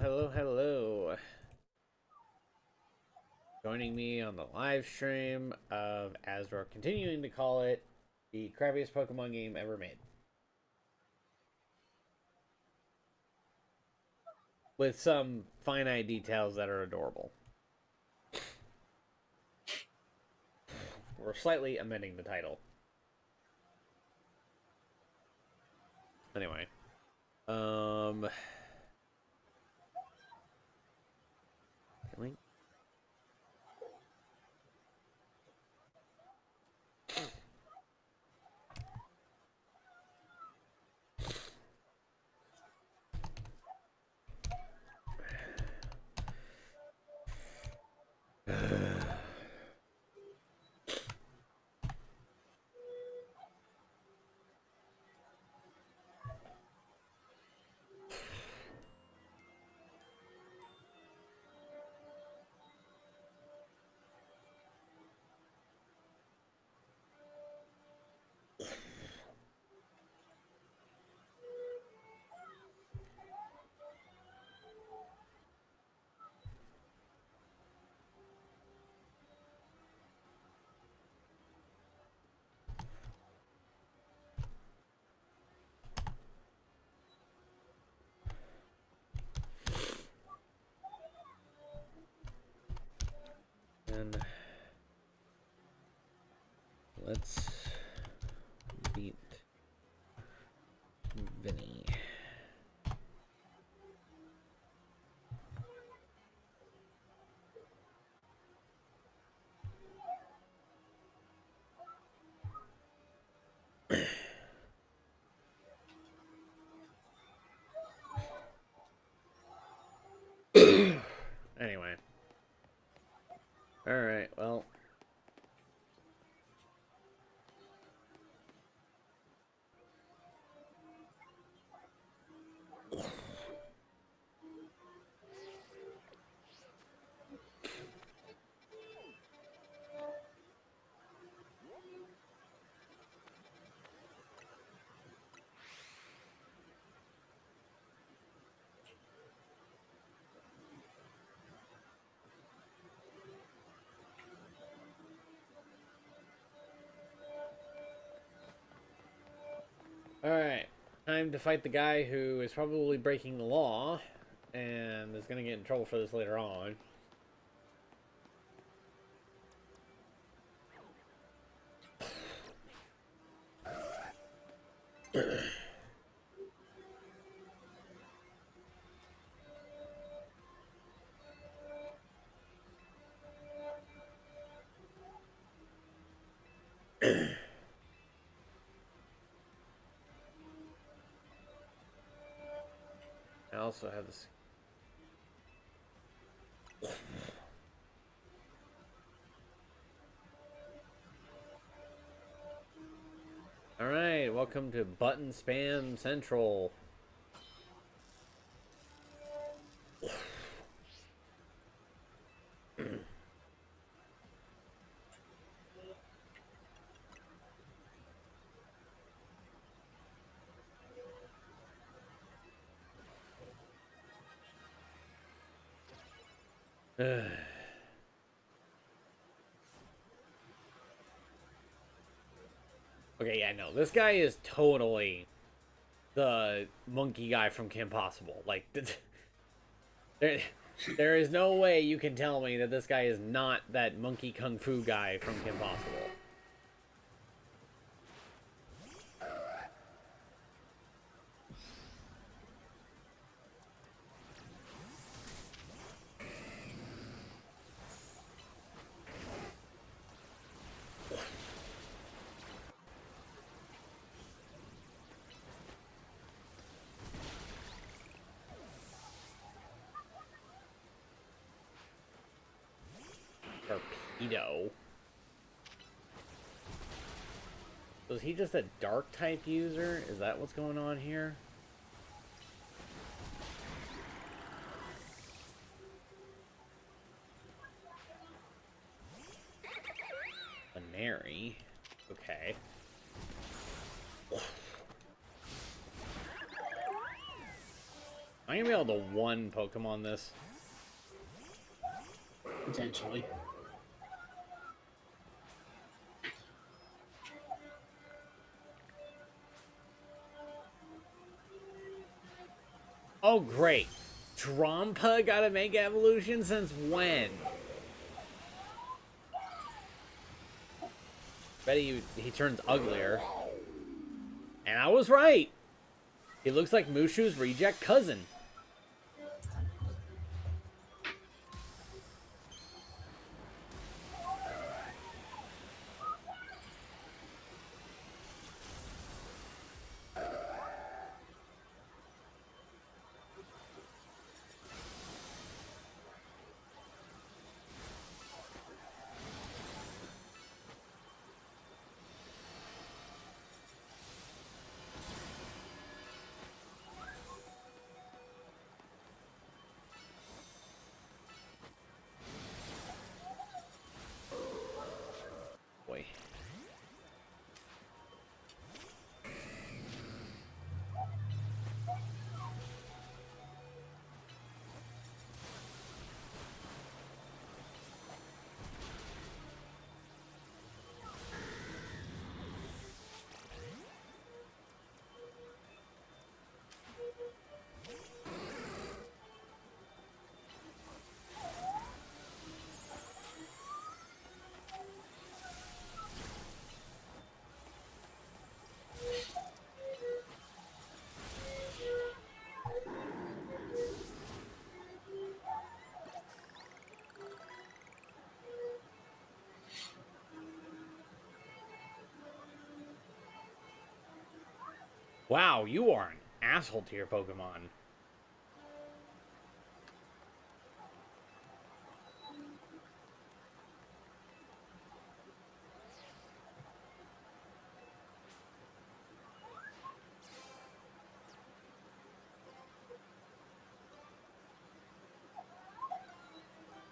Hello. Joining me on the live stream of, as we're continuing to call it, the crappiest Pokemon game ever made. With some finite details that are adorable. We're slightly amending the title. Anyway. Link. And let's beat Vinny. Anyway. Alright, well. Alright. Time to fight the guy who is probably breaking the law and is going to get in trouble for this later on. I also have this. Alright, welcome to Button Spam Central. Okay, yeah, no, this guy is totally the monkey guy from Kim Possible. Like, there is no way you can tell me that this guy is not that monkey kung fu guy from Kim Possible. Torpedo. Was he just a dark type user? Is that what's going on here? A Nary. Okay. I'm gonna be able to one Pokemon this. Potentially. Oh, great. Drompa got a Mega Evolution since when? Bet he turns uglier. And I was right. He looks like Mushu's reject cousin. Boy. Wow, you are an asshole to your Pokemon.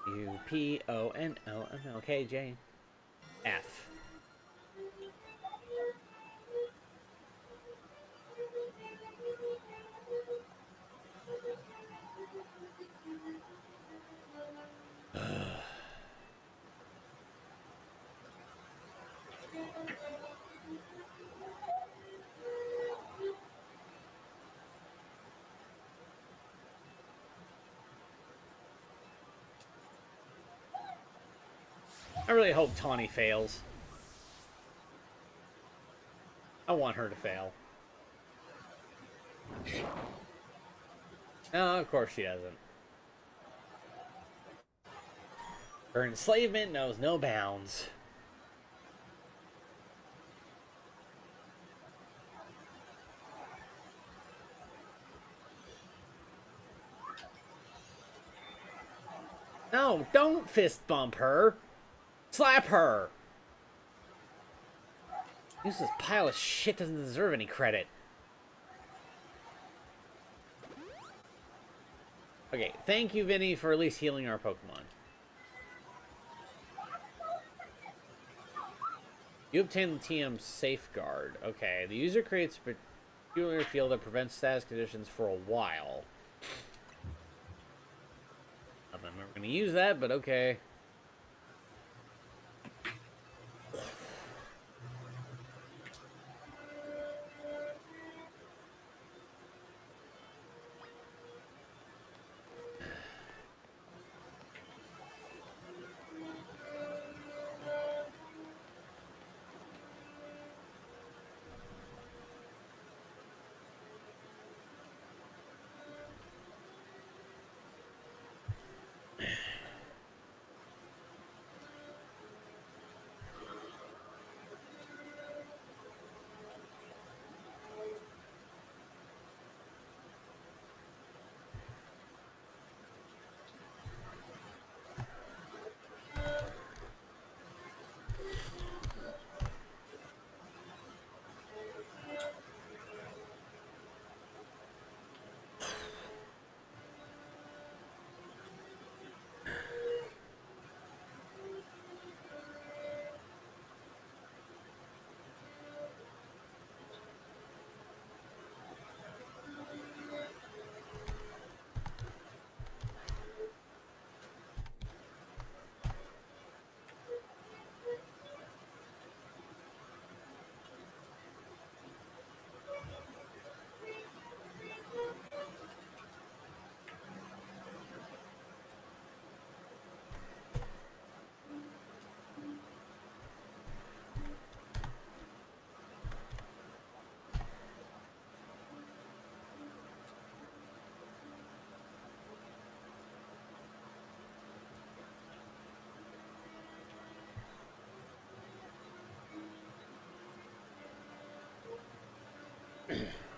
UPONLMLKJ F. I really hope Tawny fails. I want her to fail. No, of course she doesn't. Her enslavement knows no bounds. No, don't fist bump her. Slap her. This pile of shit doesn't deserve any credit. Okay, thank you, Vinny, for at least healing our Pokemon. You obtain the TM Safeguard. Okay, the user creates a peculiar field that prevents status conditions for a while. I'm never going to use that, but okay.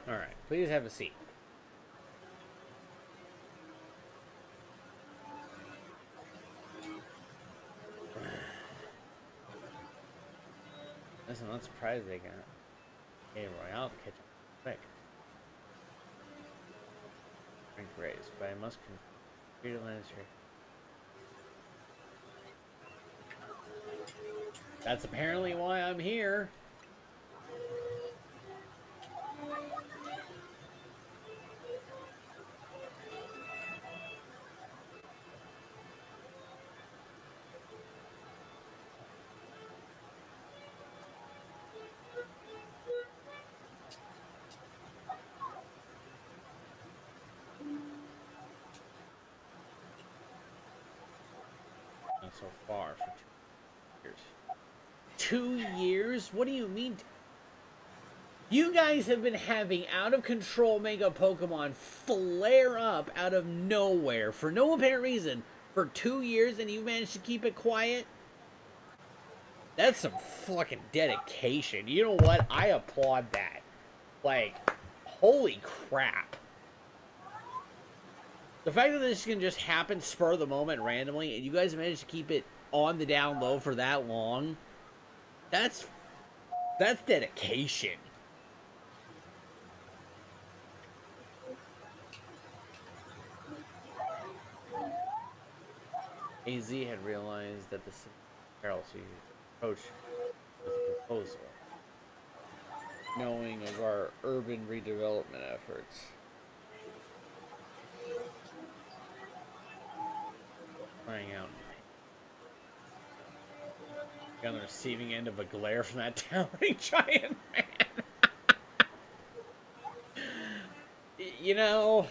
Alright, please have a seat. Listen, I'm not surprised they got a Royale kitchen quick. Drink raised, but I must configure the landscape. That's apparently why I'm here. Not so far for 2 years. 2 years? What do you mean? You guys have been having out of control Mega Pokemon flare up out of nowhere for no apparent reason for 2 years, and you managed to keep it quiet? That's some fucking dedication. You know what? I applaud that. Like, holy crap. The fact that this can just happen spur of the moment randomly, and you guys managed to keep it on the down low for that long, that's dedication. AZ had realized that the Carol approach with a proposal, knowing of our urban redevelopment efforts. Crying out. On the receiving end of a glare from that towering giant man. You know,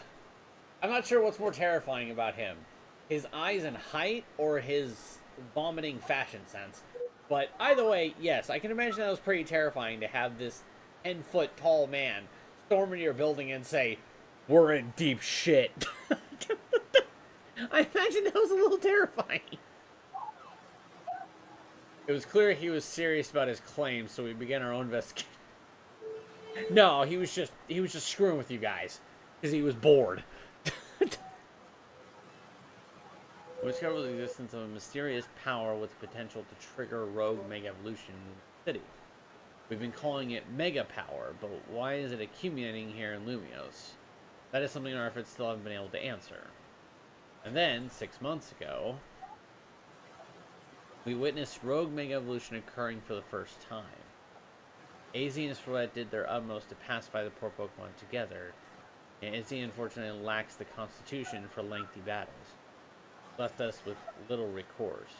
I'm not sure what's more terrifying about him. His eyes and height or his vomiting fashion sense. But either way, yes, I can imagine that was pretty terrifying to have this 10-foot tall man storm into your building and say, "We're in deep shit." I imagine that was a little terrifying. It was clear he was serious about his claims, so we began our own investigation. No, he was just screwing with you guys because he was bored. We discovered the existence of a mysterious power with the potential to trigger rogue mega evolution in the city. We've been calling it Mega Power, but why is it accumulating here in Lumios? That is something our efforts still haven't been able to answer. And then, 6 months ago, we witnessed rogue mega evolution occurring for the first time. AZ and Sprout did their utmost to pacify the poor Pokemon together, and AZ unfortunately lacks the constitution for lengthy battles, left us with little recourse.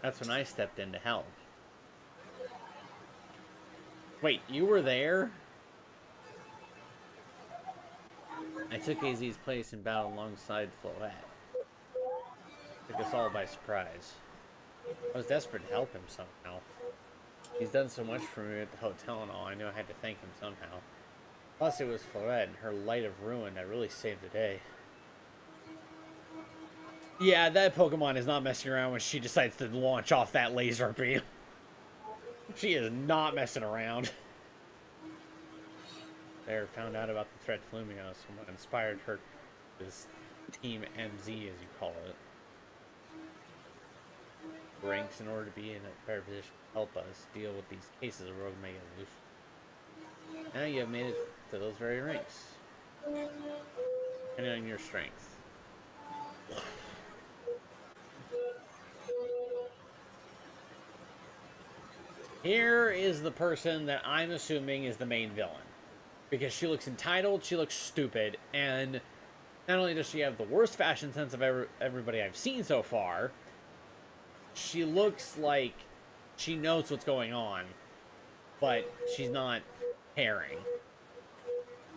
That's when I stepped in to help. Wait, you were there? I took AZ's place in battle alongside Floette. Took us all by surprise. I was desperate to help him somehow. He's done so much for me at the hotel and all, I knew I had to thank him somehow. Plus it was Floette and her light of ruin that really saved the day. Yeah, that Pokemon is not messing around when she decides to launch off that laser beam. She is not messing around. They found out about the threat to Lumios and what inspired her, this Team MZ as you call it. Ranks in order to be in a better position to help us deal with these cases of rogue mega evolution. Now you have made it to those very ranks. Depending on your strength. Here is the person that I'm assuming is the main villain. Because she looks entitled, she looks stupid, and not only does she have the worst fashion sense of everybody I've seen so far, she looks like she knows what's going on, but she's not caring.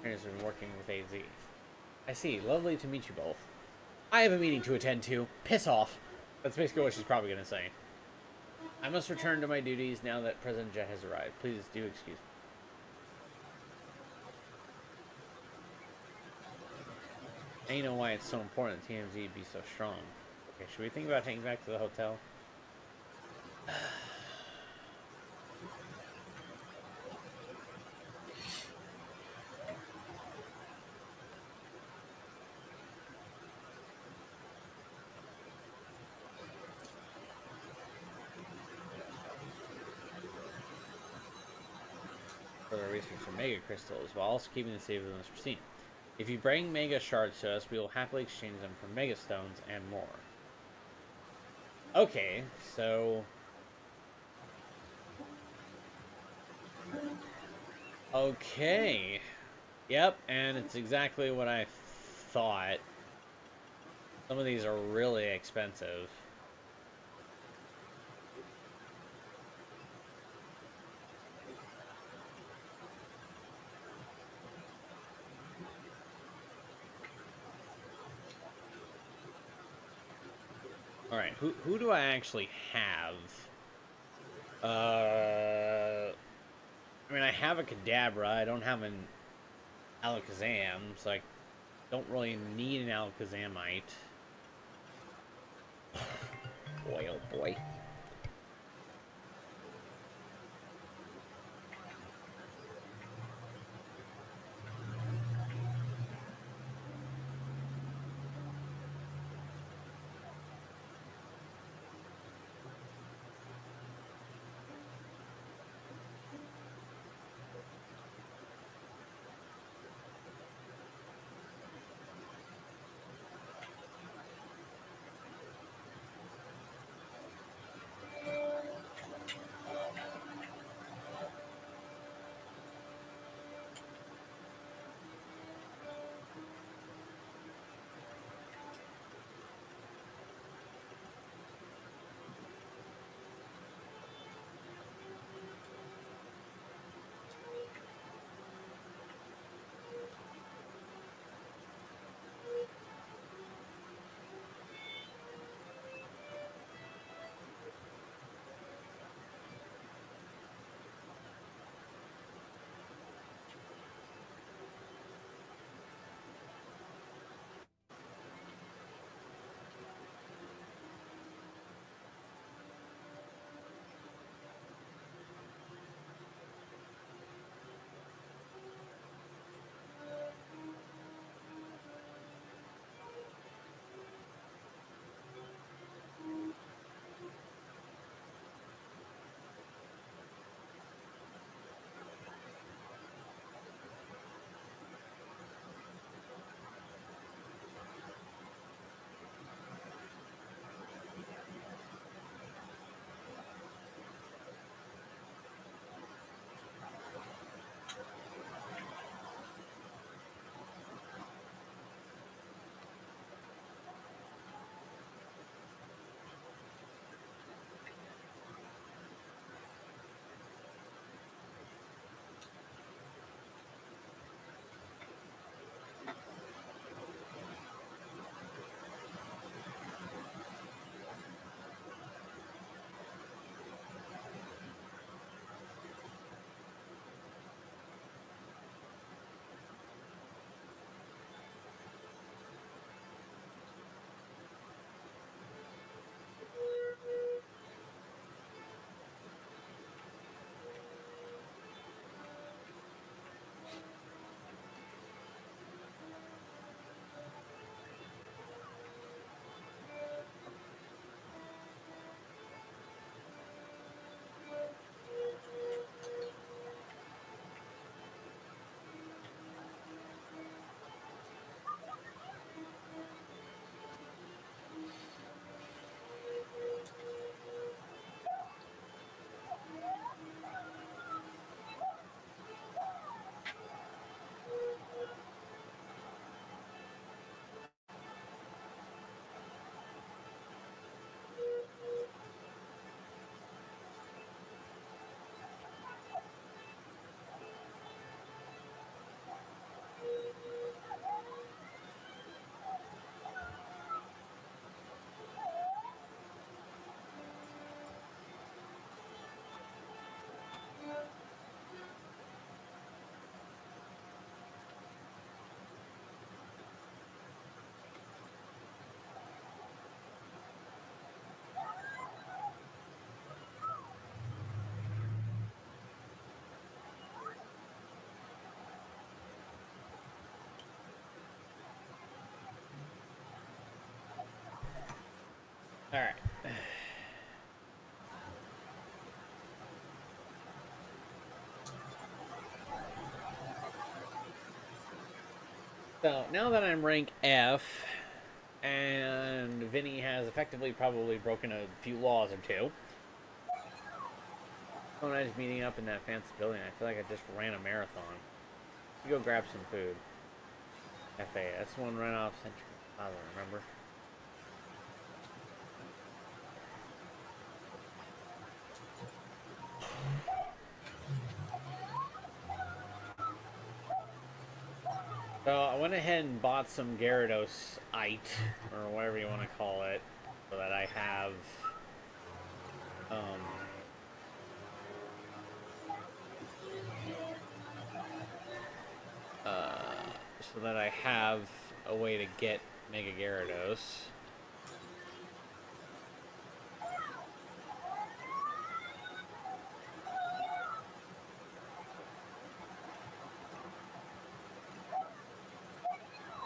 She's been working with AZ. I see. Lovely to meet you both. I have a meeting to attend to. Piss off. That's basically what she's probably going to say. I must return to my duties now that President Jet has arrived. Please do excuse me. And you know why it's so important TMZ be so strong. Okay, should we think about heading back to the hotel? further research for mega crystals while also keeping the save zones pristine. If you bring mega shards to us, we will happily exchange them for mega stones and more. Okay, so... Okay. Yep, and it's exactly what I thought. Some of these are really expensive. Alright, who do I actually have? I mean, I have a Kadabra. I don't have an Alakazam, so I don't really need an Alakazamite. Boy, oh boy. Alright. So now that I'm rank F, and Vinny has effectively probably broken a few laws or two. When I was meeting up in that fancy building, I feel like I just ran a marathon. You go grab some food. FA, that's the one right off Century Plaza, remember? So I went ahead and bought some Gyarados-ite, or whatever you want to call it, so that I have, um, so that I have a way to get Mega Gyarados.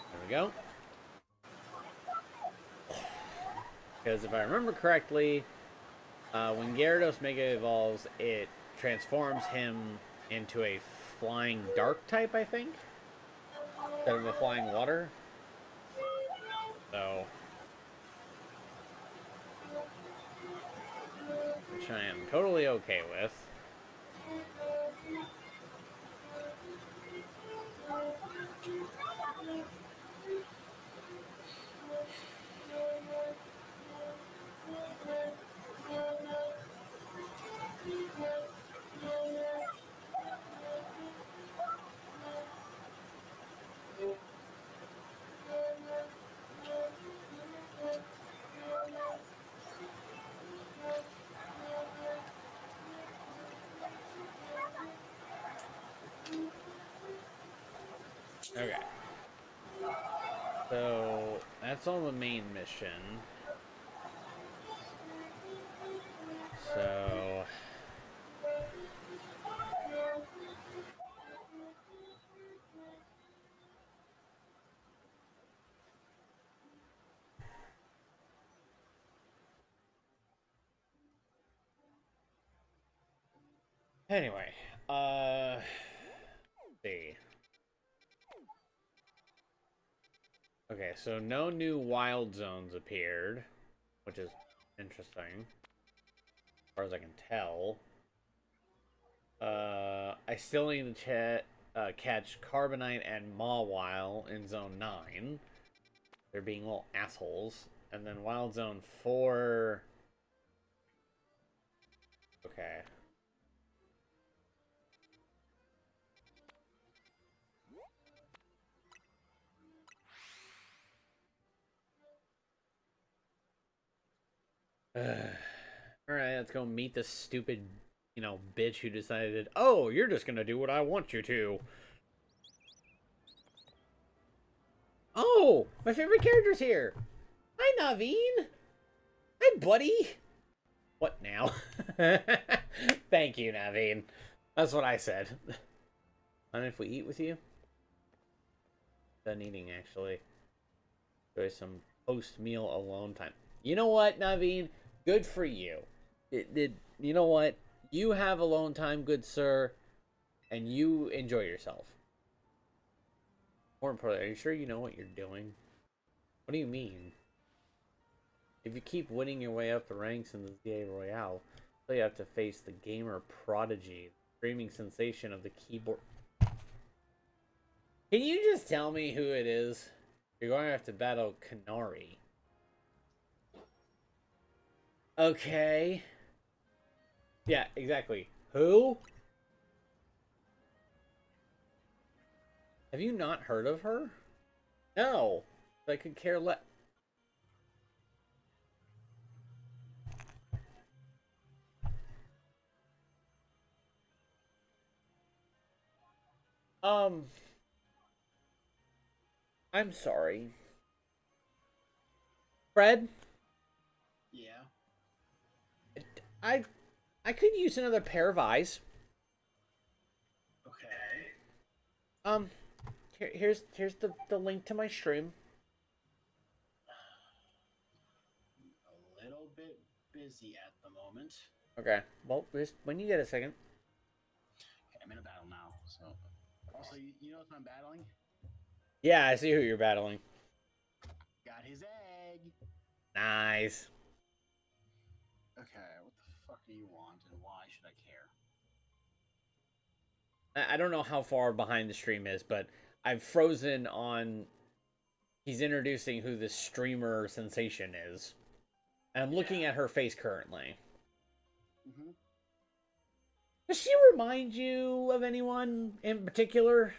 There we go. Because if I remember correctly, when Gyarados Mega Evolves, it transforms him into a flying dark type, I think, instead of a flying water. So, which I am totally okay with. Okay. So, that's all the main mission. So, anyway, let's see. Okay, so no new wild zones appeared, which is interesting, as far as I can tell. I still need to catch Carbonite and Mawile in Zone 9. They're being little assholes. And then Wild Zone 4... Okay. Alright, let's go meet this stupid, bitch who decided, oh, you're just gonna do what I want you to. Oh, my favorite character's here. Hi, Naveen. Hi, buddy. What now? Thank you, Naveen. That's what I said. And if we eat with you? Done eating, actually. Enjoy some post-meal alone time. You know what, Naveen? Good for you. You know what? You have alone time, good sir, and you enjoy yourself. More importantly, are you sure you know what you're doing? What do you mean? If you keep winning your way up the ranks in the ZA Royale, you have to face the gamer prodigy, the streaming sensation of the keyboard. Can you just tell me who it is? You're going to have to battle Kanari. Okay. Yeah, exactly. Who? Have you not heard of her? No. I could care less. Um, I'm sorry. Fred? Yeah. I I could use another pair of eyes. Okay. Um, here's the link to my stream. A little bit busy at the moment. Okay. Well, just when you get a second. Okay, I'm in a battle now. So, also, you know if I'm battling? Yeah, I see who you're battling. Got his egg. Nice. Okay, what the fuck do you want, and why should I care? I don't know how far behind the stream is, but I've frozen on. He's introducing who this streamer sensation is. And I'm looking at her face currently. Mm-hmm. Does she remind you of anyone in particular?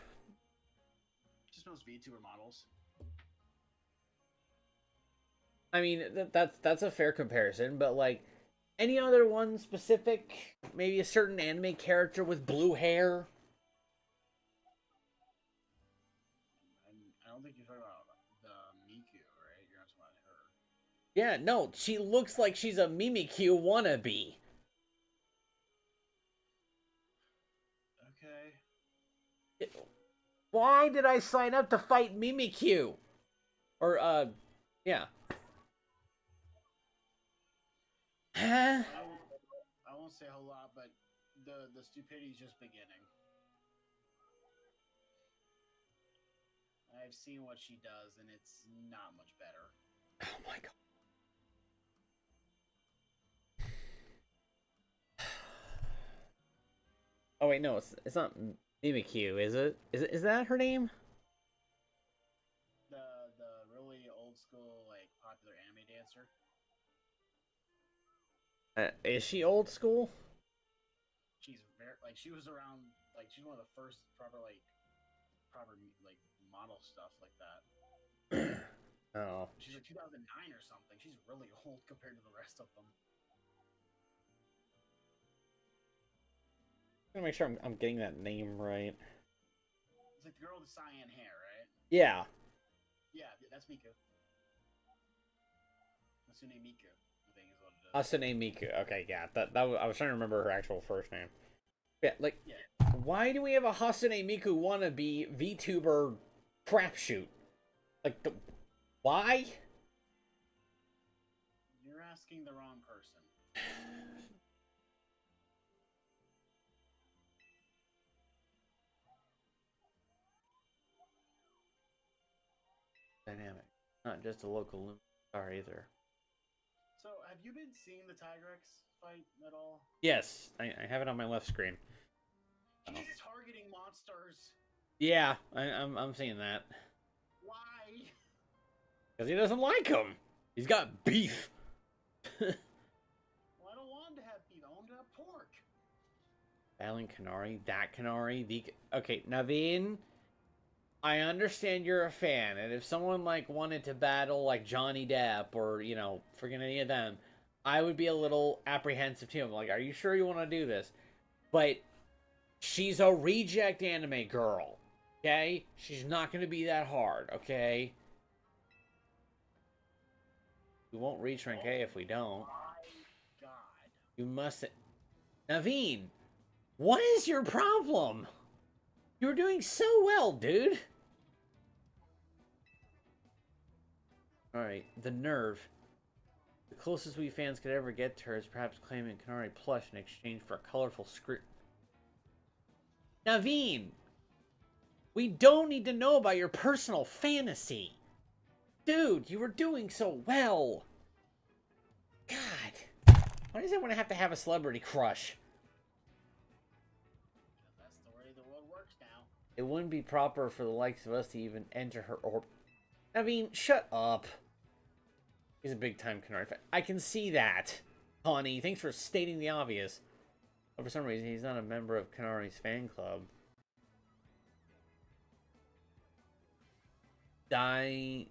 Just most VTuber models. I mean, that's a fair comparison, but like any other one specific? Maybe a certain anime character with blue hair? I don't think you're talking about the Miku, right? You're not talking about her. Yeah, no, she looks like she's a Mimikyu wannabe. Okay. Why did I sign up to fight Mimikyu? Or, yeah. Huh? I won't say a whole lot, but the stupidity's just beginning. I've seen what she does, and it's not much better. Oh my god. Oh wait, no, it's not Mimikyu, is it? Is that her name? The really old school like popular anime dancer. Is she old school? She's very like she was around like she's one of the first proper like model stuff like that. Oh. She's like 2009 or something. She's really old compared to the rest of them. I'm gonna make sure I'm getting that name right. It's like the girl with the cyan hair, right? Yeah. Yeah, that's Miku. Masune Miku, I think is what it is. Asane Miku. Okay, yeah. I was trying to remember her actual first name. Yeah, like, Yeah. why do we have a Hasane Miku wannabe VTuber crapshoot? Like, why? You're asking the wrong person. Dynamic. Not just a local Lumen star either. So, have you been seeing the Tigrex fight at all? Yes, I have it on my left screen. He's targeting monsters. Yeah, I'm seeing that. Why? Because he doesn't like him. He's got beef. Well, I don't want him to have beef. I want him to have pork. Battling Kanari, that Kanari, the okay, Naveen. I understand you're a fan, and if someone like wanted to battle like Johnny Depp or freaking any of them, I would be a little apprehensive too. I'm like, are you sure you want to do this? But she's a reject anime girl. Okay, she's not gonna be that hard. Okay, we won't reach rank A if we don't. My God. You must, Naveen. What is your problem? You're doing so well, dude. Alright, the nerve. The closest we fans could ever get to her is perhaps claiming Kanari plush in exchange for a colorful script. Naveen! We don't need to know about your personal fantasy. Dude, you were doing so well. God. Why does everyone have to have a celebrity crush? That's the way the world works now. It wouldn't be proper for the likes of us to even enter her orbit. Naveen, shut up. He's a big-time Kanari fan. I can see that, Connie. Thanks for stating the obvious. But for some reason, he's not a member of Kanari's fan club. I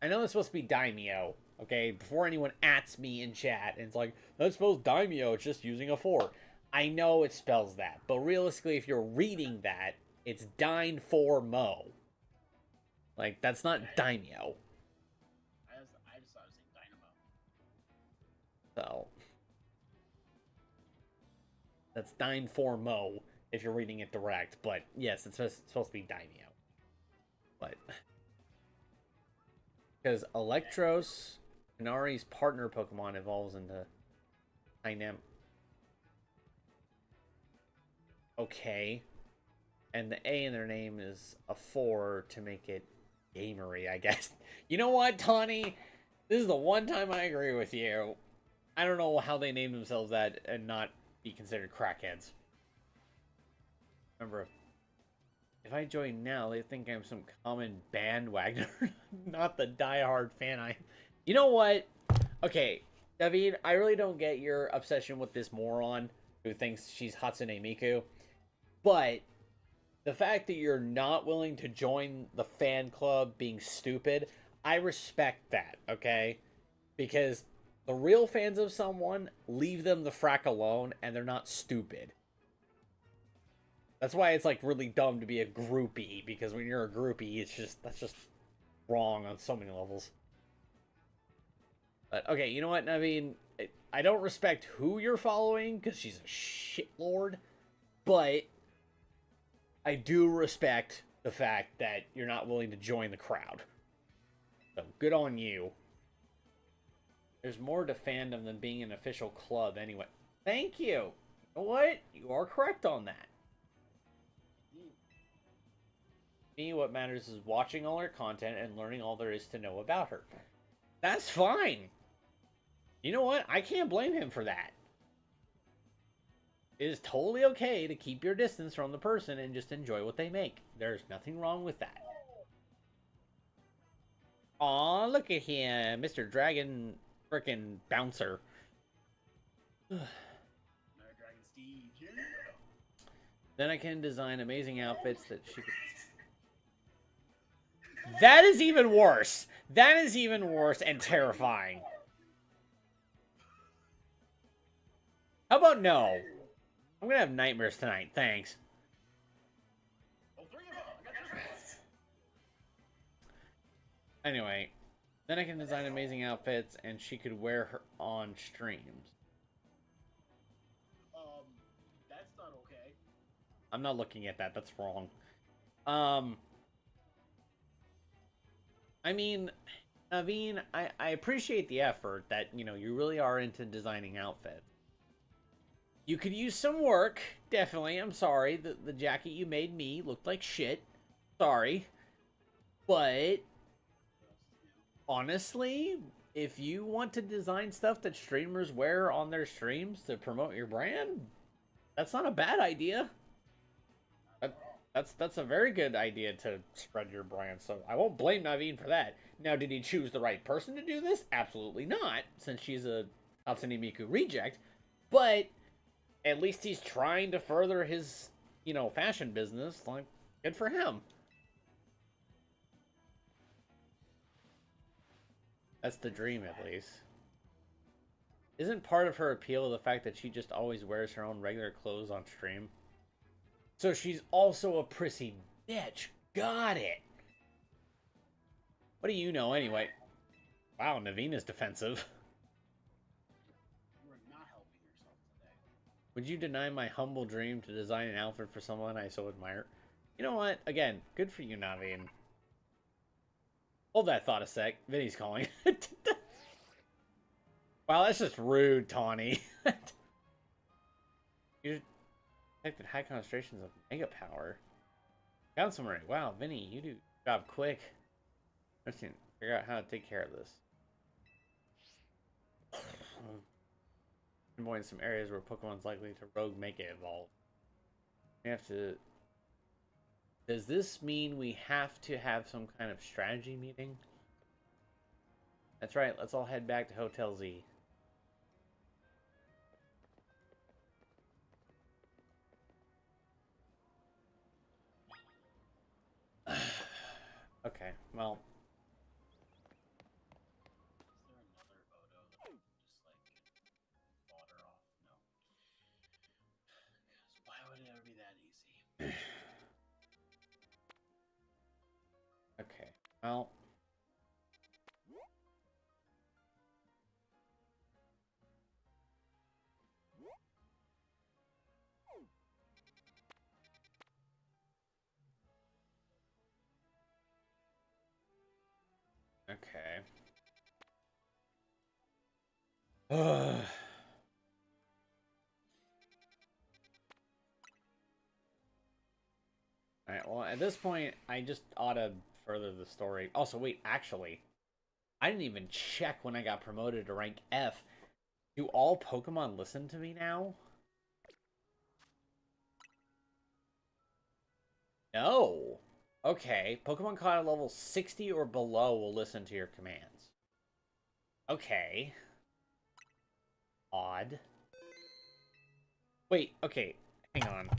know it's supposed to be Daimyo, okay? Before anyone ats me in chat, and it's like, that spells Daimyo, it's just using a 4. I know it spells that, but realistically, if you're reading that, it's Dine for Mo. Like, that's not Daimyo. I just thought it was saying Dynamo. So, that's Dine for Mo if you're reading it direct, but yes, it's supposed to be Daimyo. But because Electros, Kanari's partner Pokemon, evolves into Dynam. Okay. And the A in their name is a 4 to make it gamery, I guess. You know what, Tawny? This is the one time I agree with you. I don't know how they named themselves that and not be considered crackheads. Remember, if I join now, they think I'm some common bandwagoner, not the diehard fan I. You know what? Okay, David, I really don't get your obsession with this moron who thinks she's Hatsune Miku, but the fact that you're not willing to join the fan club being stupid, I respect that, okay? Because the real fans of someone leave them the frack alone and they're not stupid. That's why it's like really dumb to be a groupie, because when you're a groupie, that's just wrong on so many levels. But okay, you know what, Naveen? I don't respect who you're following because she's a shitlord, but I do respect the fact that you're not willing to join the crowd. So good on you. There's more to fandom than being an official club anyway. Thank you. You know what? You are correct on that. Me, what matters is watching all her content and learning all there is to know about her. That's fine. You know what? I can't blame him for that. It is totally okay to keep your distance from the person and just enjoy what they make. There's nothing wrong with that. Aw, look at him, Mr. Dragon frickin' Bouncer. Dragon Steve. Yeah. Then I can design amazing outfits that she could... That is even worse. That is even worse and terrifying. How about no? I'm gonna have nightmares tonight, thanks. Oh, 3 of them. I got 3 of them. Anyway, then I can design amazing outfits and she could wear her on streams. That's not okay. I'm not looking at that, that's wrong. I mean, Naveen, I appreciate the effort that, you know, you really are into designing outfits. You could use some work, definitely. I'm sorry. The jacket you made me looked like shit. Sorry. But, honestly, if you want to design stuff that streamers wear on their streams to promote your brand, that's not a bad idea. That's a very good idea to spread your brand, so I won't blame Naveen for that. Now, did he choose the right person to do this? Absolutely not, since she's a Hatsune Miku reject. But at least he's trying to further his, you know, fashion business. Like, good for him. That's the dream, at least. Isn't part of her appeal the fact that she just always wears her own regular clothes on stream? So she's also a prissy bitch. Got it. What do you know, anyway? Wow, Naveen is defensive. You are not helping yourself today. Would you deny my humble dream to design an outfit for someone I so admire? You know what? Again, good for you, Naveen. Hold that thought a sec. Vinny's calling. Wow, that's just rude, Tawny. You detected high concentrations of mega power. Found summary. Wow, Vinny, you do job quick. Let's figure out how to take care of this. Pinpoint some areas where Pokemon's likely to rogue Mega Evolve. We have to... Does this mean we have to have some kind of strategy meeting? That's right, let's all head back to Hotel Z. Okay, well... Is there another Odo that I can just, like, water off? No. Because why would it ever be that easy? Okay, well... Okay. Alright, well, at this point, I just ought to further the story. Also, wait, actually, I didn't even check when I got promoted to rank F. Do all Pokemon listen to me now? No. Okay, Pokemon caught at level 60 or below will listen to your commands. Okay. Odd. Wait, okay, hang on.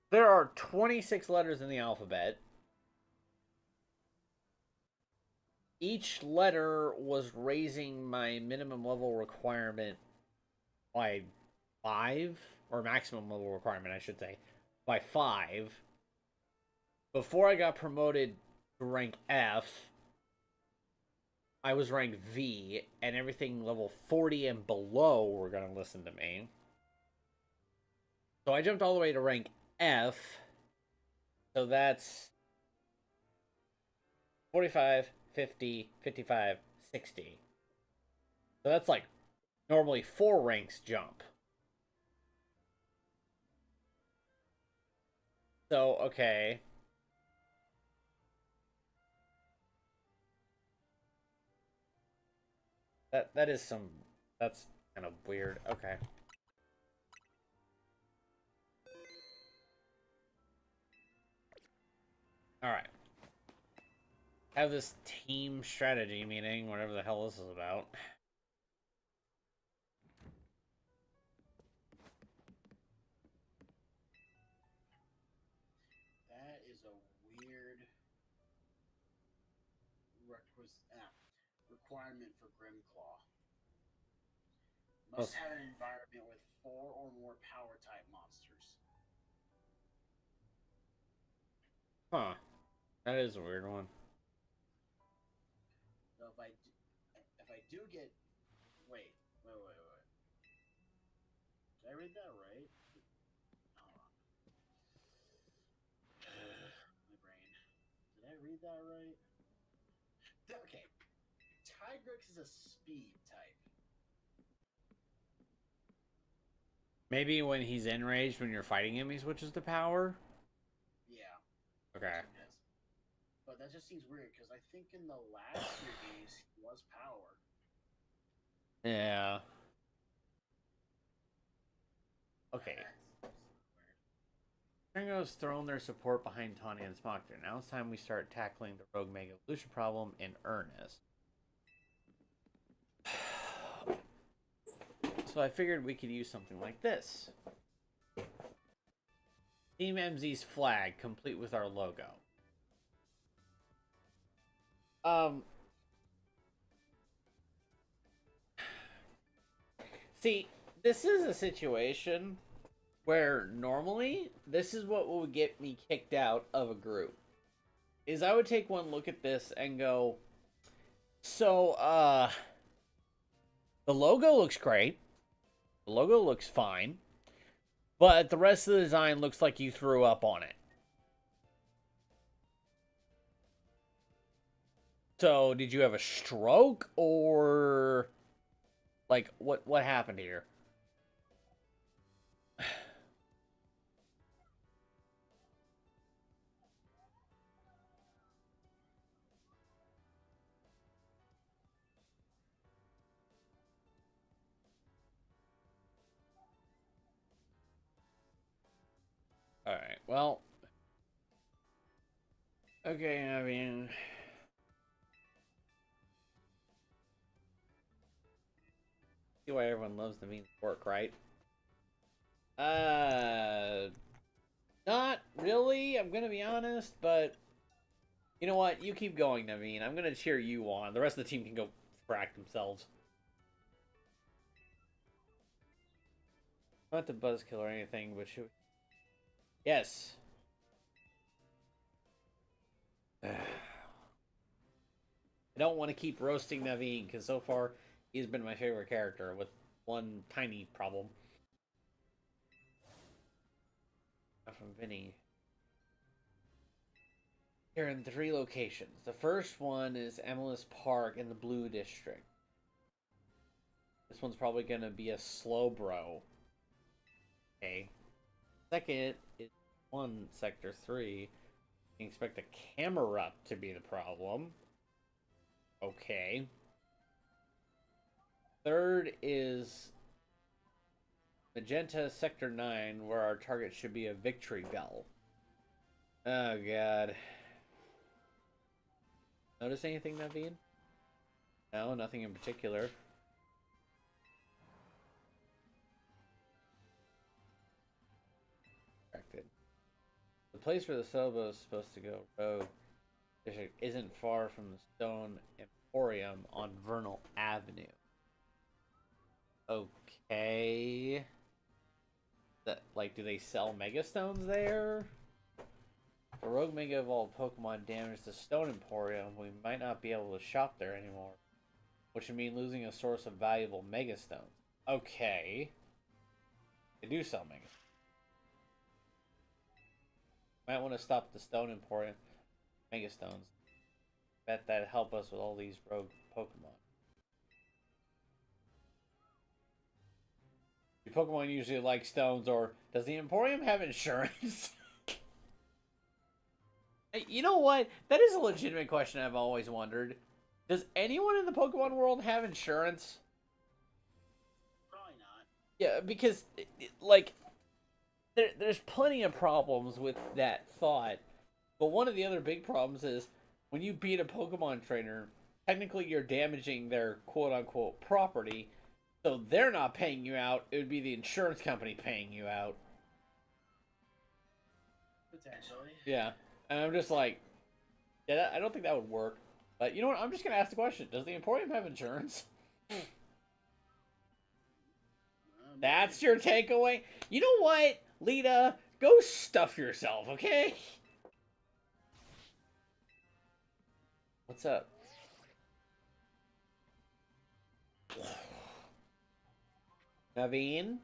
There are 26 letters in the alphabet. Each letter was raising my minimum level requirement by 5, or maximum level requirement, I should say, by 5. Before I got promoted to rank F, I was ranked V, and everything level 40 and below were going to listen to me. So I jumped all the way to rank F. So that's 45, 50, 55, 60. So that's like normally 4 ranks jump. So, okay. That is some... That's kind of weird. Okay. Alright. Have this team strategy meeting, whatever the hell this is about. That is a weird requirement for Grimclaw. Must have an environment with 4 or more power type monsters. Huh. That is a weird one. So if I do get, wait. Did I read that right? Hold on. My brain. Did I read that right? Okay. Tigrex is a speed type. Maybe when he's enraged, when you're fighting him, he switches to power? Yeah. Okay. But that just seems weird because I think in the last series he was power. Yeah. Okay. Tango's thrown their support behind Tawny and Smockter. Now it's time we start tackling the Rogue Mega Evolution problem in earnest. So I figured we could use something like this. Team MZ's flag, complete with our logo. See, this is a situation where normally this is what would get me kicked out of a group. Is I would take one look at this and go, so, the logo looks great. The logo looks fine. But the rest of the design looks like you threw up on it. So, did you have a stroke or like what happened here? All right. Well, okay, I mean, see why everyone loves the mean pork, right? Not really. I'm gonna be honest, but you know what? You keep going, Naveen. I'm gonna cheer you on. The rest of the team can go frack themselves. Not the buzzkill or anything, but shoot. Yes. I don't want to keep roasting Naveen because so far he's been my favorite character with one tiny problem. From Vinny. Here in 3 locations. The first one is Emelis Park in the Blue District. This one's probably going to be a slow bro. Okay. Second is 1, Sector 3. You can expect a camera to be the problem. Okay. Third is Magenta Sector 9, where our target should be a victory bell. Oh, God. Notice anything, Naveen? No, nothing in particular. Corrected. The place where the sailboat is supposed to go rogue isn't far from the Stone Emporium on Vernal Avenue. Okay. That, like, do they sell Megastones there? If a rogue Mega Evolved Pokemon damaged the Stone Emporium, we might not be able to shop there anymore, which would mean losing a source of valuable Megastones. Okay. They do sell Megastones. Might want to stop the Stone Emporium Megastones. Bet that'd help us with all these rogue Pokemon. Do Pokemon usually like stones, or does the Emporium have insurance? You know what? That is a legitimate question I've always wondered. Does anyone in the Pokemon world have insurance? Probably not. Yeah, because, like, there's plenty of problems with that thought. But one of the other big problems is when you beat a Pokemon trainer, technically you're damaging their quote-unquote property. So they're not paying you out. It would be the insurance company paying you out. Potentially. Yeah. And I'm just like, yeah, I don't think that would work. But you know what? I'm just going to ask the question. Does the Emporium have insurance? That's your takeaway? You know what, Lita? Go stuff yourself, okay? What's up? Naveen?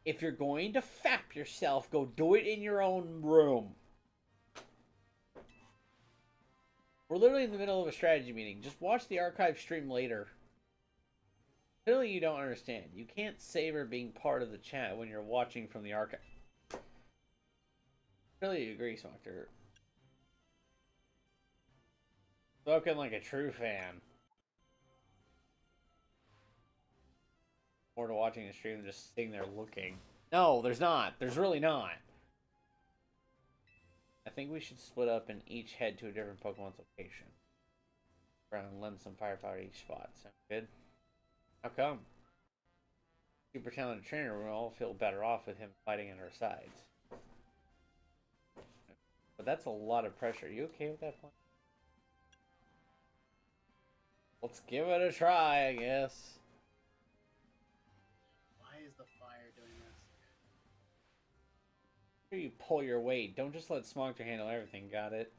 If you're going to fap yourself, go do it in your own room. We're literally in the middle of a strategy meeting. Just watch the archive stream later. Clearly you don't understand. You can't savor being part of the chat when you're watching from the archive. Clearly you agree, Smoker. Spoken like a true fan. More to watching the stream than just sitting there looking. No, there's not. There's really not. I think we should split up and each head to a different Pokemon's location. And lend some firepower to each spot. Sound good? How come? Super talented trainer, we'll all feel better off with him fighting at our sides. But that's a lot of pressure. Are you okay with that plan? Let's give it a try, I guess. Why is the fire doing this? Sure you pull your weight. Don't just let Smogter handle everything, got it?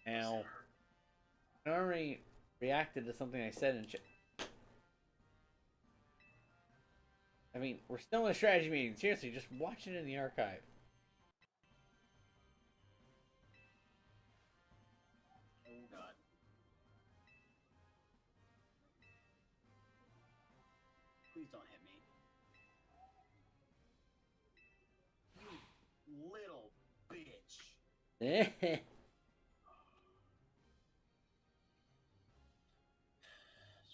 Now, I already reacted to something I said in chat. I mean, we're still in a strategy meeting. Seriously, just watch it in the archive. Oh god. Please don't hit me. You little bitch. That's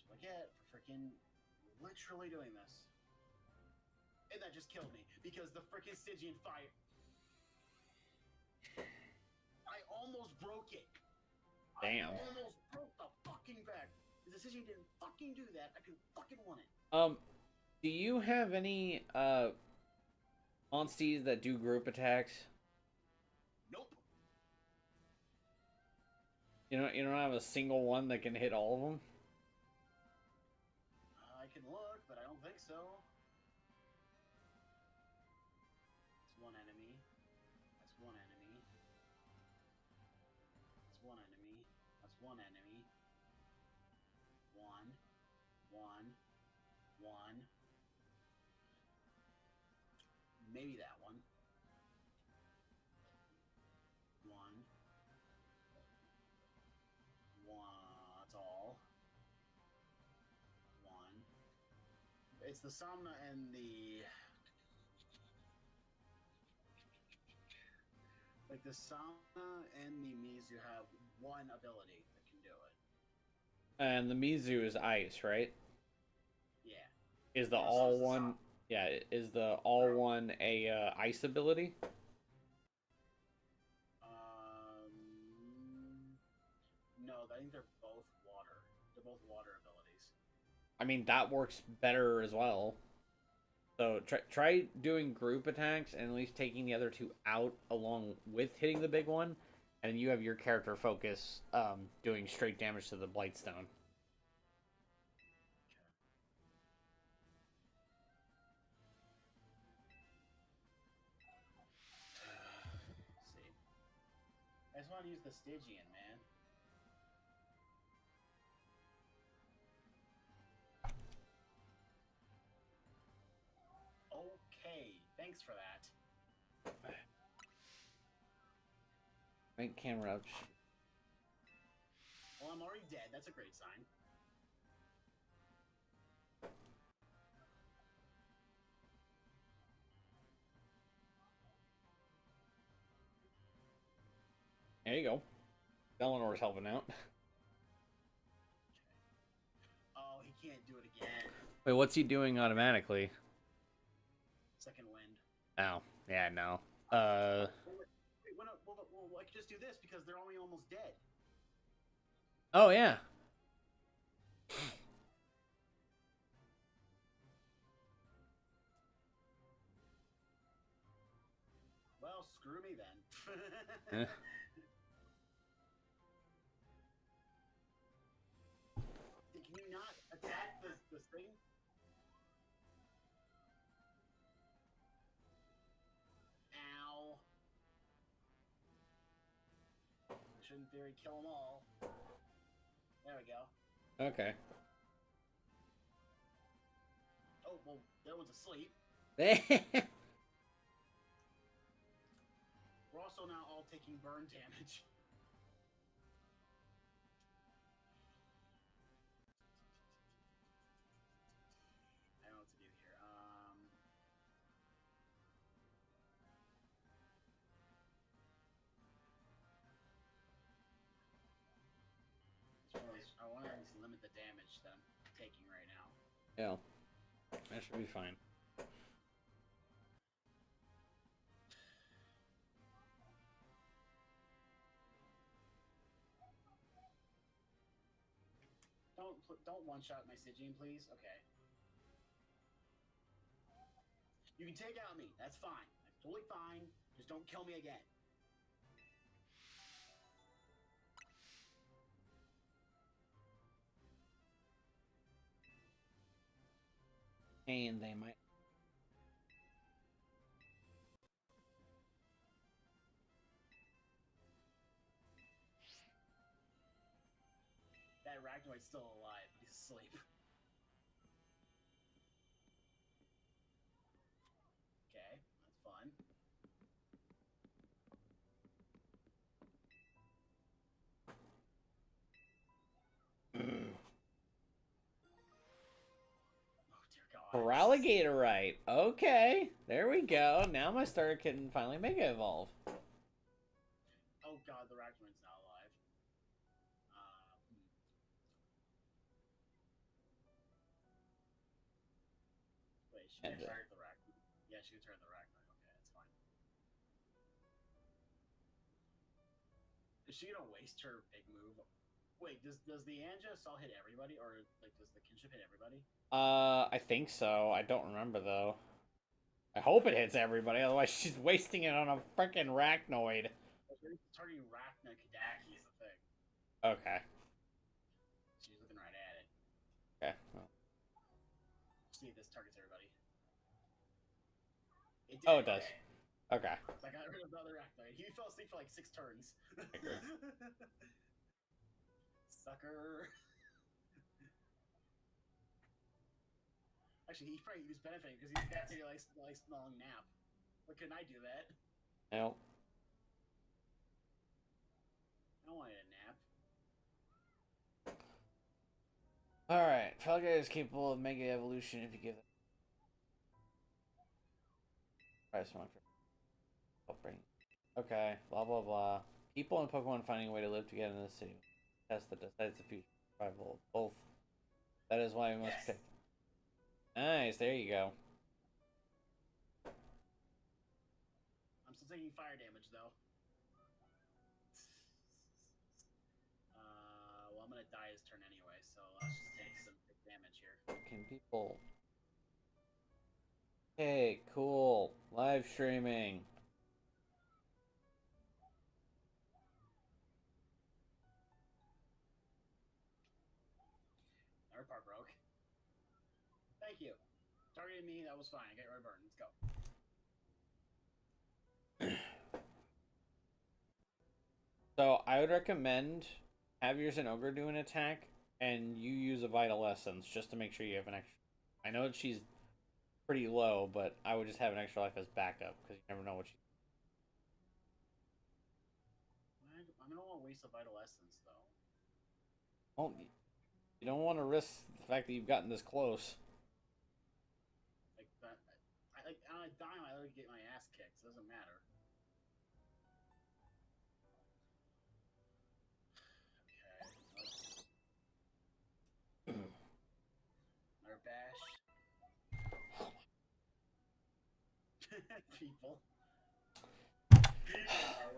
what I get for freaking literally doing this. And that just killed me because the freaking Stygian fire. I almost broke it. Damn. I almost broke the fucking back. The Stygian didn't fucking do that. I could fucking won it. Do you have any monsties that do group attacks? Nope. You don't have a single one that can hit all of them? I can look, but I don't think so. That's one enemy. That's one enemy. That's one enemy. That's one enemy. One. Maybe that one. One. That's all. One. It's the Somna and the Like the Sama and the Mizu have one ability that can do it. And the Mizu is ice, right? Yeah. Is the So is all the one? Sama. Yeah, is the all one a ice ability? No, I think they're both water. They're both water abilities. I mean, that works better as well. So try doing group attacks and at least taking the other two out along with hitting the big one, and you have your character focus doing straight damage to the Blightstone. Let's see. I just want to use the Stygian, man. Okay, thanks for that. Right camera up. Well, I'm already dead. That's a great sign. There you go. Eleanor's helping out. Oh, he can't do it again. Wait, what's he doing automatically? Second wind. Oh, yeah, no. Wait, I could just do this because they're only almost dead. Oh yeah. Well, screw me then. Eh. Can you not attack this thing? Ow. I should in theory kill them all. There we go. Okay. Oh, well, that one's asleep. We're also now all taking burn damage. I don't know what to do here. I want to at least limit the damage that I'm taking right now. Yeah. That should be fine. Don't one-shot my Stygian, please. Okay. You can take out me. That's fine. That's totally fine. Just don't kill me again. And they might. That Arachnoid's still alive, but he's asleep. Okay, that's fun. Oh dear God. Paraligatorite. Okay. There we go. Now my starter can finally Mega Evolve. Oh God, the Arachnoid's not alive. Wait, she can target the Arachnoid. Yeah, she can target the Arachnoid. Okay, that's fine. Is she gonna waste her big move? Wait, does the Angelus hit everybody, or like does the kinship hit everybody? I think so. I don't remember though. I hope it hits everybody, otherwise she's wasting it on a freaking Arachnoid. Targeting Rachna Kadaki is the thing. Okay. She's looking right at it. Okay. Well. See if this targets everybody. It did. Oh, it does. Okay. So I got rid of the other Arachnoid. He fell asleep for like 6 turns. Sucker. Actually, he was benefiting because he's got to take a nice long nap. But couldn't I do that? Nope. I don't want a nap. Alright. Falga is capable of Mega Evolution if you give it. Price one for upbringing. Okay, blah blah blah. People and Pokemon finding a way to live together in the city. Test that decides the future survival of both. That is why we must Yes. pick. Nice, there you go. I'm still taking fire damage though. Well, I'm gonna die his turn anyway, so let's just take some big damage here. Can people? Hey, cool. Live streaming. Our part broke. Thank you. Targeted me, that was fine. I got rid of burn. Let's go. So I would recommend have yours and Ogre do an attack, and you use a Vital Essence just to make sure you have an extra. I know she's pretty low, but I would just have an extra life as backup because you never know what she. I don't want to waste a vital essence though. Well, you don't want to risk the fact that you've gotten this close. Like that, I die, I literally get my ass kicked. So it doesn't matter. Okay, our bash. People.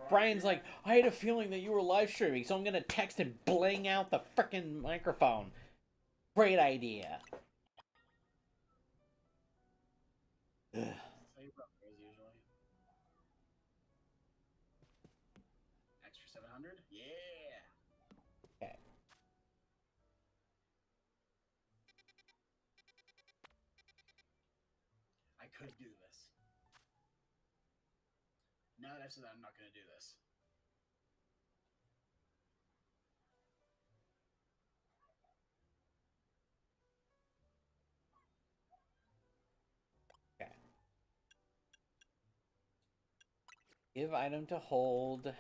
Brian's like, I had a feeling that you were live streaming, so I'm gonna text and bling out the frickin' microphone. Great idea. Ugh. So you broke as usually. Extra 700? Yeah! Okay. I could do this. Now that I've said that, I'm not going to do this. Okay. Give item to hold.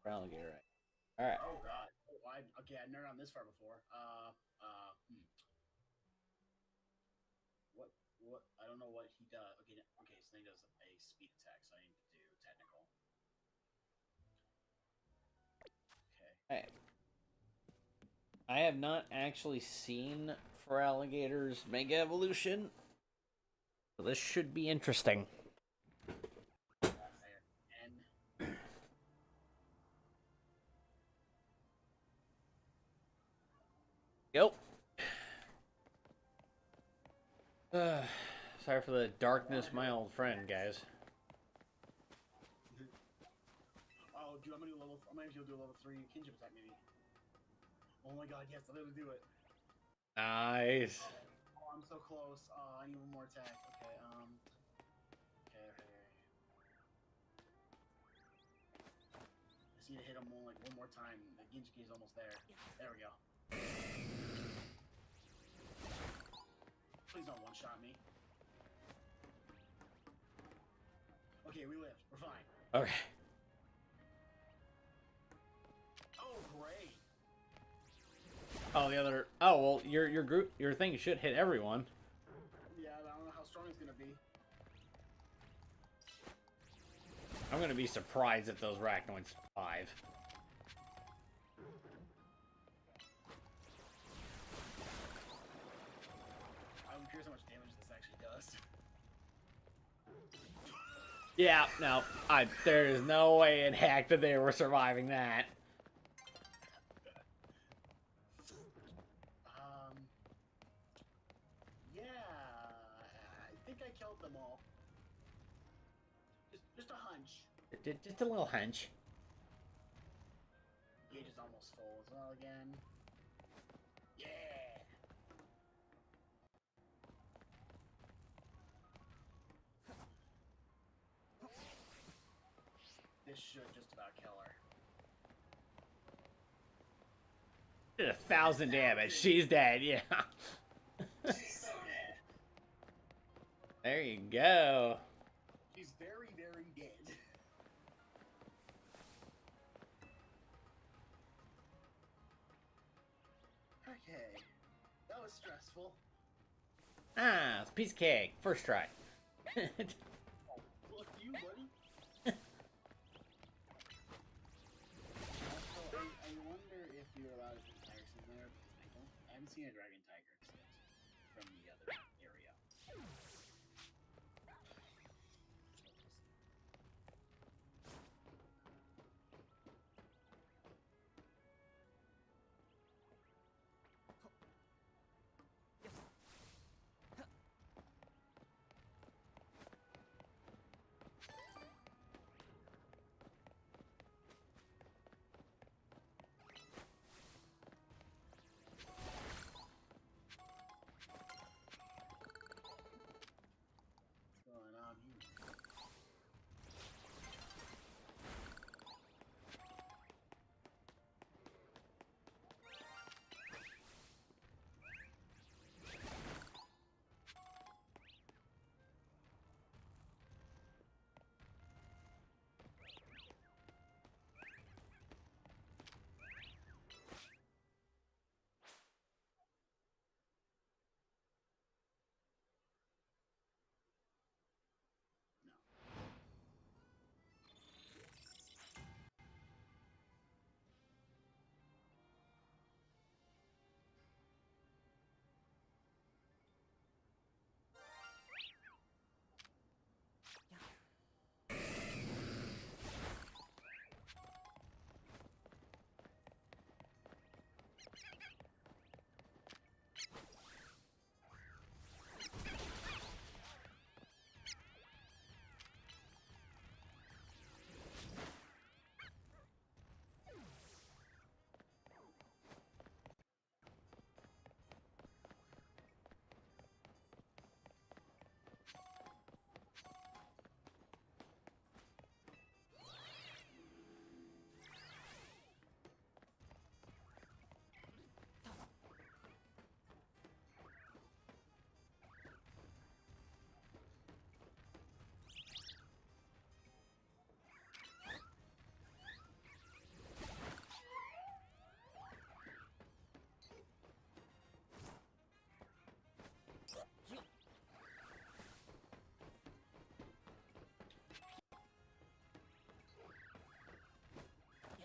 Alligator. All right. Oh god. Oh, okay, I've never gone this far before. What? I don't know what he does. Okay, so he does a speed attack, so I need to do technical. Okay. Alright. I have not actually seen Feraligator's Mega Evolution, so this should be interesting. And Yep. Sorry for the darkness, my old friend, guys. oh, dude, I'm gonna do level 3 kinship attack maybe. Oh my god, yes, I'm gonna do it. Nice. Oh, I'm so close. I need one more attack. Okay, okay. I just need to hit him one more time. The Ginchiki is almost there. There we go. Please don't one-shot me. Okay, we lived. We're fine. Okay. Oh, great. Oh, the other. Oh, well, your thing should hit everyone. Yeah, I don't know how strong it's gonna be. I'm gonna be surprised if those Arachnoids survive. I'm curious how much damage this actually does. Yeah, no, there is no way in heck that they were surviving that. Yeah, I think I killed them all. Just a hunch. Just a little hunch. Gauge is almost full as well again. Yeah. This should just about kill her. Did 1,000 damage. She's dead. Yeah. She's so dead. There you go. She's very, very dead. Okay. That was stressful. Ah, it's a piece of cake. First try. Fuck you, buddy. Also, I wonder if you're allowed to put tigers in there because I haven't seen a dragon tiger yet from the other area. What's going on here? No.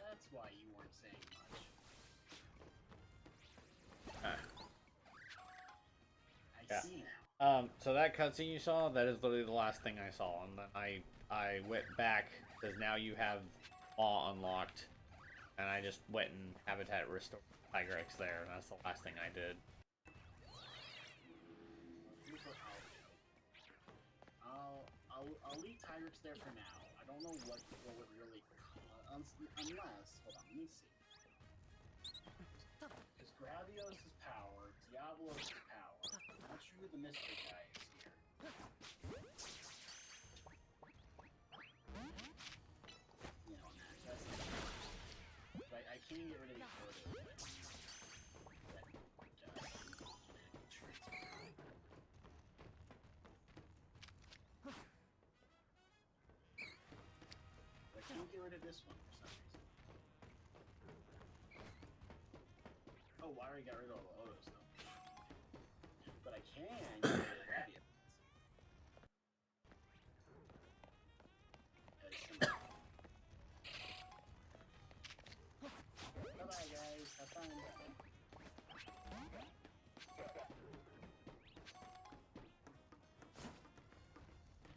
That's why you weren't saying much. Ah. I Yeah. see now. So that cutscene you saw, that is literally the last thing I saw, and then I went back because now you have Maw unlocked, and I just went and habitat restored Tigrex there, and that's the last thing I did. Here's what I'll do. I'll leave Tigrex there for now. I don't know what would really unless hold on, let me see. Because Gravios is power, Diablos is power. I'm not sure who the mystery guy is here. You know, that's but I can't get rid of these photos I can't get rid of this one for some reason. Oh, I already got rid of all the photos though. But I can get rid of Gravios. Bye-bye, guys. Have fun.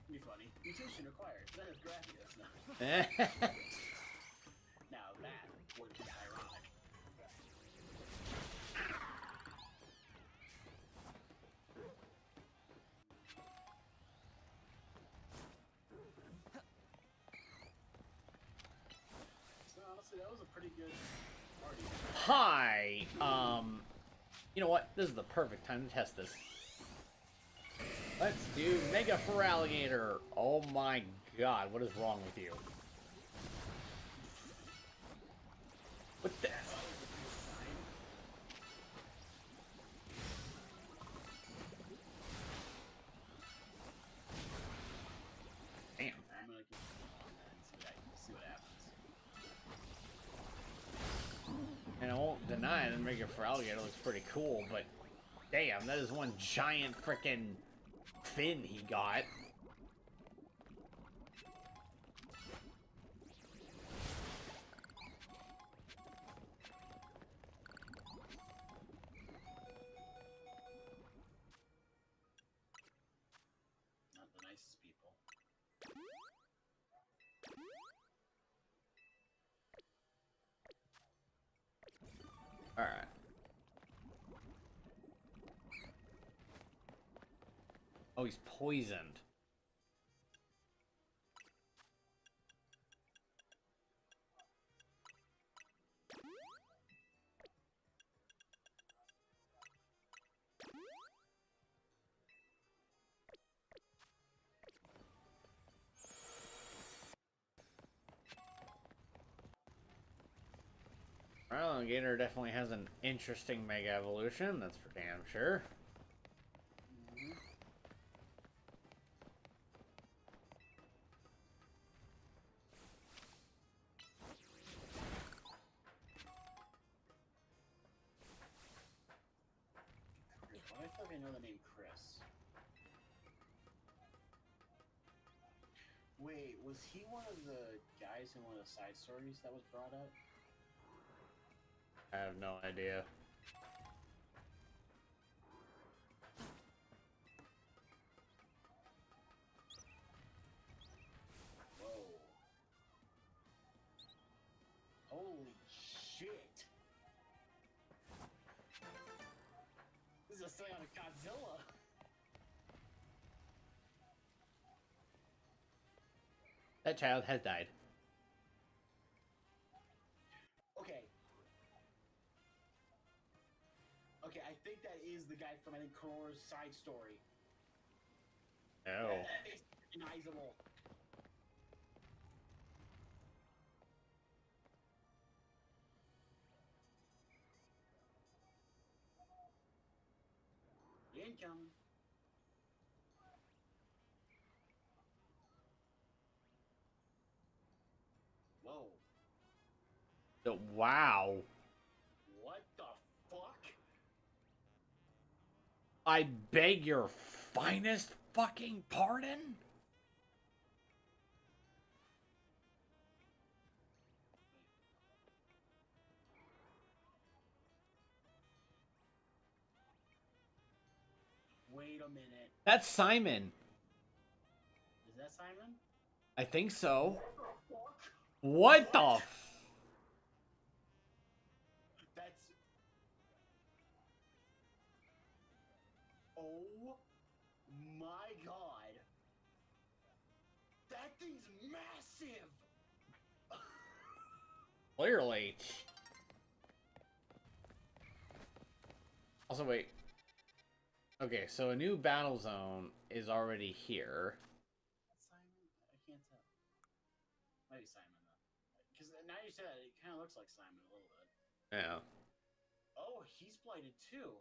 Be funny. Mutation required. That is Graphius now. Now that would be ironic. So honestly, that was a pretty good party. Hi! You know what? This is the perfect time to test this. Let's do Mega Feraligatr. Oh my god, what is wrong with you? What the? Damn. I'm gonna keep on that and see what happens. And I won't deny that Mega Feraligatr looks pretty cool, but Damn, that is one giant frickin' fin he got. Not the nicest people. Alright. Oh, he's poisoned. Well, Gator definitely has an interesting Mega Evolution, that's for damn sure. Mhm. Why do I feel like I know the name Chris? Wait, was he one of the guys in one of the side stories that was brought up? I have no idea. Whoa. Holy shit! This is a Psionic Godzilla! That child has died. Okay. Okay, I think that is the guy from, I think, Korora's side story. No. That face is recognizable. Incoming. Whoa. Wow. What the fuck? I beg your finest fucking pardon? Wait a minute. That's Simon. Is that Simon? I think so. What the fuck? What the f- That's... Oh my god. That thing's massive! Clearly. Also, wait. Okay, so a new battle zone is already here. Simon? I can't tell. Maybe Simon, though. Because now you said it, it kind of looks like Simon a little bit. Yeah. Oh, he's blighted too.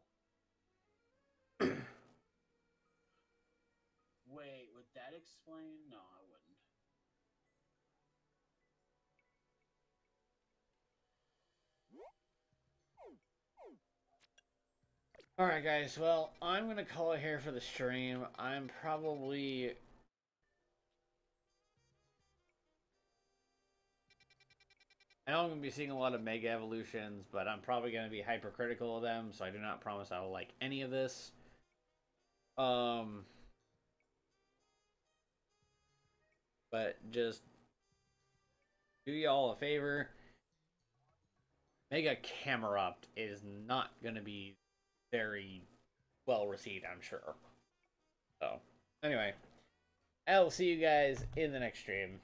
Wait, would that explain? No, I wouldn't. Alright, guys. Well, I'm going to call it here for the stream. I'm probably... I know I'm going to be seeing a lot of Mega Evolutions, but I'm probably going to be hypercritical of them, so I do not promise I will like any of this. But just do y'all a favor. Mega Camerupt is not going to be very well received, I'm sure. So, anyway, I'll see you guys in the next stream.